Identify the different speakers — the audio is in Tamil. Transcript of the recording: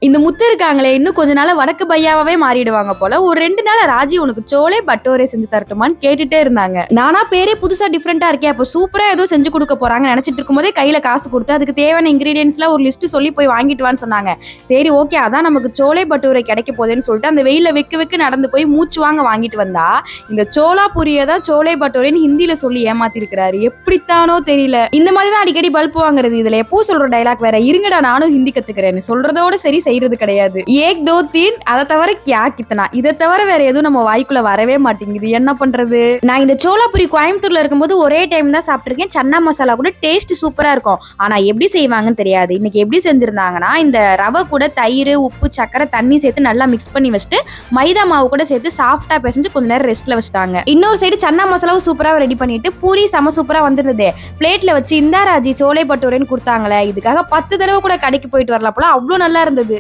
Speaker 1: இந்த முத்து இருக்காங்களே இன்னும் கொஞ்ச நாள் வடக்கு பையாவே மாறிடுவாங்க போல. ஒரு 2 நாள் ராஜி உனக்கு சோலே பட்டோரே செஞ்சு தரட்டுமான்னு கேட்டுட்டே இருந்தாங்க. நானா பேரே புதுசா டிஃப்ரெண்டா இருக்கே, அப்ப சூப்பரா ஏதோ செஞ்சு கொடுக்க போறாங்க நினைச்சிட்டு இருக்கும்போதே கையில காசு கொடுத்து அதுக்கு தேவையான இன்கிரீடியன்ஸ்லாம் ஒரு லிஸ்ட் சொல்லி போய் வாங்கிட்டு வான்னு சொன்னாங்க. சரி ஓகே, அதான் நமக்கு சோலே பட்டோரே கிடைக்க போதேன்னு சொல்லிட்டு அந்த வெயில வெக்கு நடந்து போய் மூச்சு வாங்க வாங்கிட்டு வந்தா இந்த சோலா புரியை தான் சோலே பட்டோரேன்னு ஹிந்தியில சொல்லி ஏமாத்தி இருக்கிறாரு. எப்படித்தானோ தெரியல. இந்த மாதிரி தான் அடிக்கடி பல்ப் வாங்குறது. இதுல எப்போ சொல்ற டைலாக் வேற, இருங்கடா நானும் ஹிந்தி கத்துக்கிறேன்னு சொல்றதோட சரி செய்யறது கிடையாது. ஏக் தோ தீன், அதை தவிர கியா கித்தனா, இதை தவிர வேற எதுவும் நம்ம வாய்க்குள்ள வரவே மாட்டேங்குது. என்ன பண்றது? நான் இந்த சோலாபுரி கோயம்புத்தூர்ல இருக்கும்போது ஒரே டைம் தான் சாப்பிட்டிருக்கேன். சன்னா மசாலா கூட டேஸ்ட் சூப்பரா இருக்கும். ஆனா எப்படி செய்வாங்கன்னு தெரியாது. இன்னைக்கு எப்படி செஞ்சிருந்தாங்கன்னா, இந்த ரவை கூட தயிர், உப்பு, சக்கரை, தண்ணி சேர்த்து நல்லா மிக்ஸ் பண்ணி வச்சுட்டு மைதா மாவு கூட சேர்த்து சாஃப்டா பிசைஞ்சு கொஞ்ச நேரம் ரெஸ்ட்ல வச்சுட்டாங்க. இன்னொரு சைடு சன்னா மசாலாவும் சூப்பரா ரெடி பண்ணிட்டு பூரி செம சூப்பரா வந்திருந்தது. பிளேட்ல வச்சு இந்தா ராஜி சோலை பட்டோரேன்னு கொடுத்தாங்களே, இதுக்காக 10 தடவை கூட கடைக்கு போயிட்டு வரலாம் போல, அவ்வளவு நல்லா இருந்தது.